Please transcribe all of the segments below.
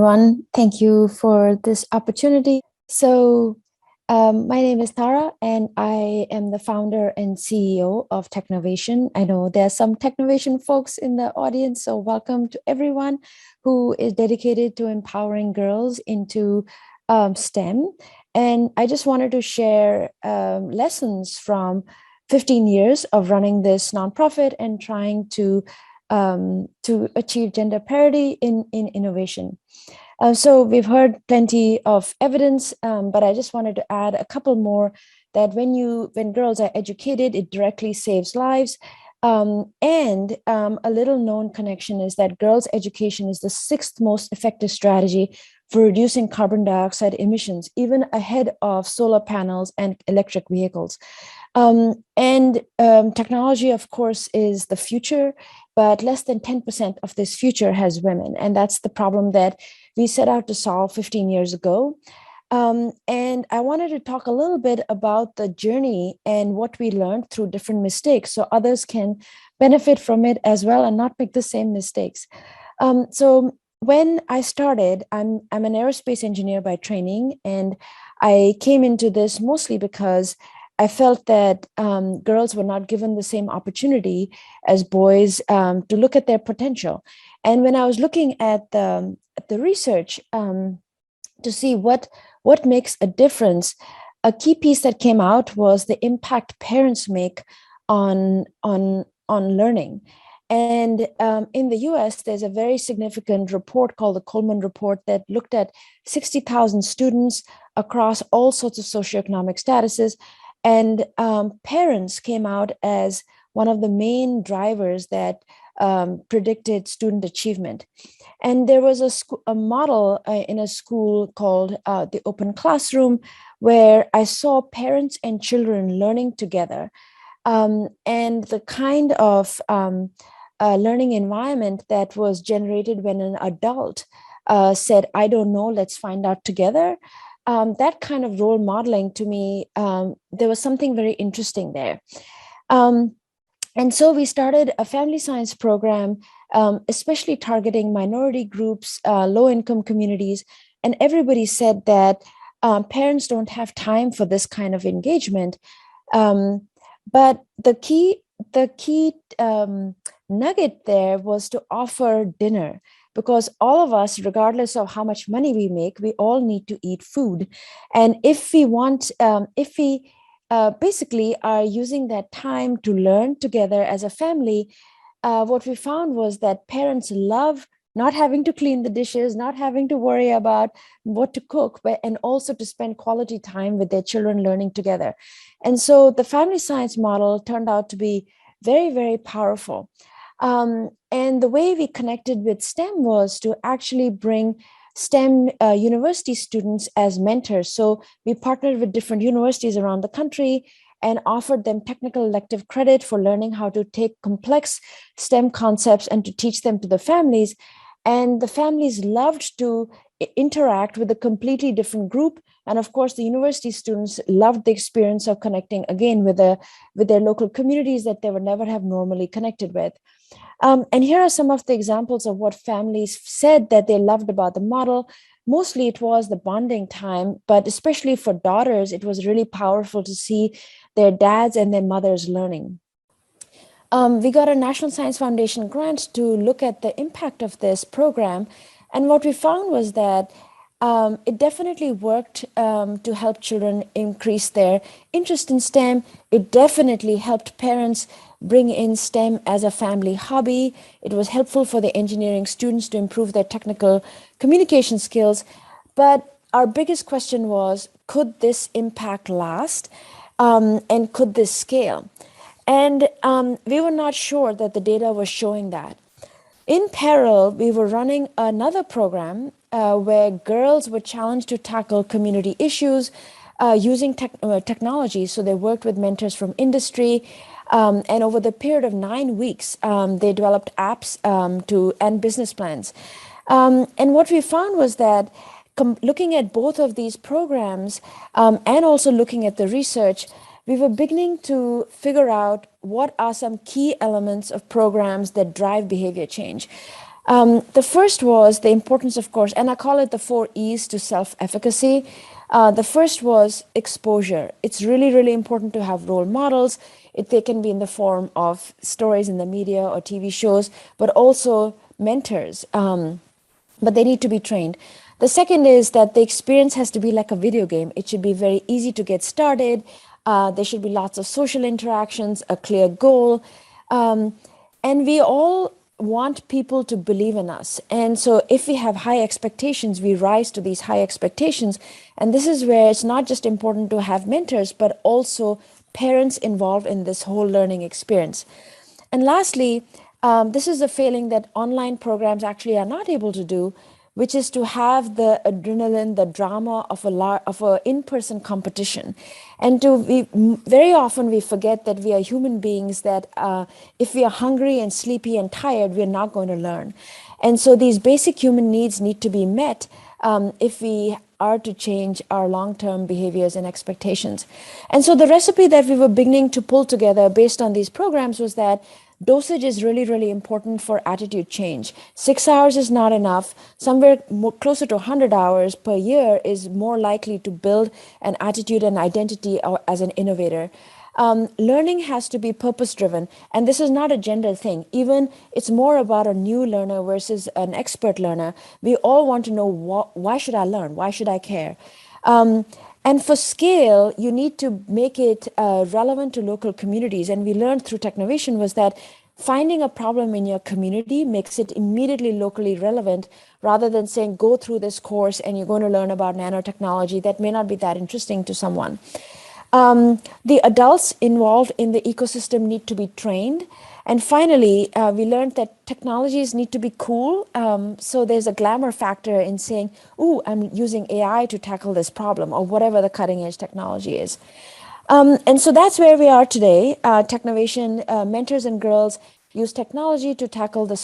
everyone. Thank you for this opportunity. My name is Tara, and I am the founder and CEO of Technovation. I know there are some Technovation folks in the audience, so welcome to everyone who is dedicated to empowering girls into STEM. And I just wanted to share lessons from 15 years of running this nonprofit and trying to achieve gender parity in innovation. So we've heard plenty of evidence, but I just wanted to add a couple more that when girls are educated, it directly saves lives. A little known connection is that girls' education is the sixth most effective strategy for reducing carbon dioxide emissions, even ahead of solar panels and electric vehicles. Technology, of course, is the future, but less than 10% of this future has women. And that's the problem that we set out to solve 15 years ago. And I wanted to talk a little bit about the journey and what we learned through different mistakes so others can benefit from it as well and not make the same mistakes. So when I started, I'm an aerospace engineer by training, and I came into this mostly because I felt that girls were not given the same opportunity as boys to look at their potential. And when I was looking at the research to see what makes a difference, a key piece that came out was the impact parents make on learning. And in the US, there's a very significant report called the Coleman Report that looked at 60,000 students across all sorts of socioeconomic statuses. And parents came out as one of the main drivers that predicted student achievement. And there was a model in a school called the Open Classroom, where I saw parents and children learning together. And the kind of learning environment that was generated when an adult said, I don't know, let's find out together. That kind of role modeling, to me, there was something very interesting there. And so we started a family science program, especially targeting minority groups, low-income communities. And everybody said that parents don't have time for this kind of engagement. But the key nugget there was to offer dinner, because all of us, regardless of how much money we make, we all need to eat food. And if we basically are using that time to learn together as a family, what we found was that parents love not having to clean the dishes, not having to worry about what to cook, and also to spend quality time with their children learning together. And so the family science model turned out to be very, very powerful. And the way we connected with STEM was to actually bring STEM university students as mentors. So we partnered with different universities around the country and offered them technical elective credit for learning how to take complex STEM concepts and to teach them to the families. And the families loved to interact with a completely different group. And of course, the university students loved the experience of connecting again with their local communities that they would never have normally connected with. And here are some of the examples of what families said that they loved about the model. Mostly it was the bonding time, but especially for daughters, it was really powerful to see their dads and their mothers learning. We got a National Science Foundation grant to look at the impact of this program. And what we found was that it definitely worked to help children increase their interest in STEM. It definitely helped parents bring in STEM as a family hobby. It was helpful for the engineering students to improve their technical communication skills. But our biggest question was, could this impact last? And could this scale? And we were not sure that the data was showing that. In parallel, we were running another program where girls were challenged to tackle community issues using technology. So they worked with mentors from industry. And over the period of 9 weeks, they developed apps and business plans. And what we found was that looking at both of these programs and also looking at the research, we were beginning to figure out what are some key elements of programs that drive behavior change. The first was the importance, of course, and I call it the 4 E's to self-efficacy. The first was exposure. It's really, really important to have role models. They can be in the form of stories in the media or TV shows, but also mentors. But they need to be trained. The second is that the experience has to be like a video game. It should be very easy to get started. There should be lots of social interactions, a clear goal. And we all want people to believe in us. And so if we have high expectations, we rise to these high expectations. And this is where it's not just important to have mentors, but also parents involved in this whole learning experience. And lastly, this is a failing that online programs actually are not able to do, which is to have the adrenaline, the drama of a in-person competition. And very often we forget that we are human beings, that if we are hungry and sleepy and tired, we're not going to learn. And so these basic human needs need to be met if we are to change our long-term behaviors and expectations. And so the recipe that we were beginning to pull together based on these programs was that dosage is really, really important for attitude change. 6 hours is not enough. Somewhere closer to 100 hours per year is more likely to build an attitude and identity as an innovator. Learning has to be purpose-driven, and this is not a gender thing. Even it's more about a new learner versus an expert learner. We all want to know, why should I learn? Why should I care? And for scale, you need to make it relevant to local communities. And we learned through Technovation was that finding a problem in your community makes it immediately locally relevant, rather than saying, go through this course and you're going to learn about nanotechnology that may not be that interesting to someone. The adults involved in the ecosystem need to be trained. And finally, we learned that technologies need to be cool. So there's a glamour factor in saying, ooh, I'm using AI to tackle this problem, or whatever the cutting edge technology is. And so that's where we are today. Technovation mentors and girls use technology to tackle the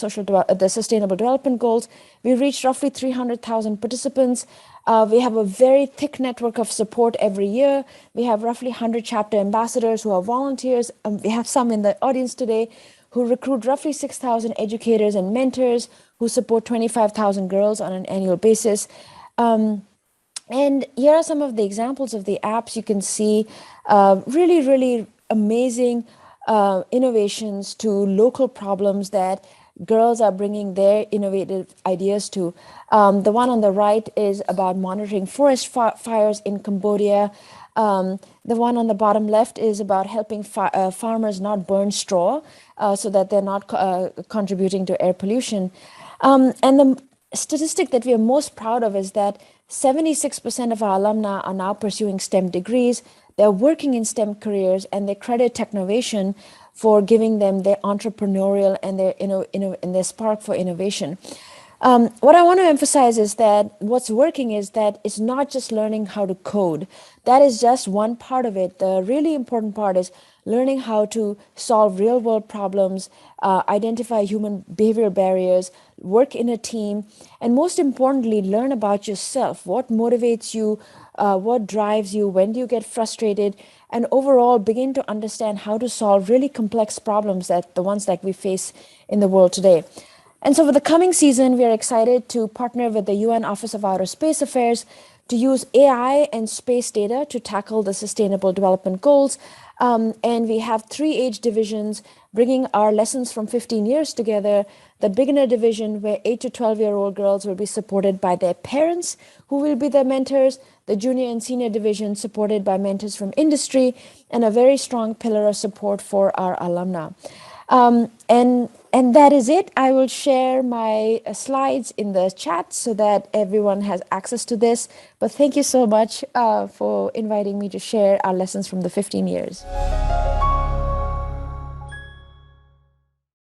the sustainable development goals. We reached roughly 300,000 participants. We have a very thick network of support every year. We have roughly 100 chapter ambassadors who are volunteers. We have some in the audience today who recruit roughly 6,000 educators and mentors who support 25,000 girls on an annual basis. And here are some of the examples of the apps. You can see really, really amazing innovations to local problems that girls are bringing their innovative ideas to. The one on the right is about monitoring forest fires in Cambodia. The one on the bottom left is about helping farmers not burn straw so that they're not contributing to air pollution. And the statistic that we are most proud of is that 76% of our alumni are now pursuing STEM degrees. They're working in STEM careers, and they credit Technovation for giving them their entrepreneurial and their spark for innovation. What I want to emphasize is that what's working is that it's not just learning how to code. That is just one part of it. The really important part is learning how to solve real world problems, identify human behavioral barriers, work in a team, and most importantly, learn about yourself. What motivates you? What drives you? When do you get frustrated? And overall, begin to understand how to solve really complex problems, that the ones that we face in the world today. And so for the coming season, we are excited to partner with the UN Office of Outer Space Affairs to use AI and space data to tackle the Sustainable Development Goals. And we have 3 age divisions bringing our lessons from 15 years together. The beginner division, where 8 to 12-year-old girls will be supported by their parents, who will be their mentors. The junior and senior division supported by mentors from industry, and a very strong pillar of support for our alumni. And that is it. I will share my slides in the chat so that everyone has access to this. But thank you so much for inviting me to share our lessons from the 15 years.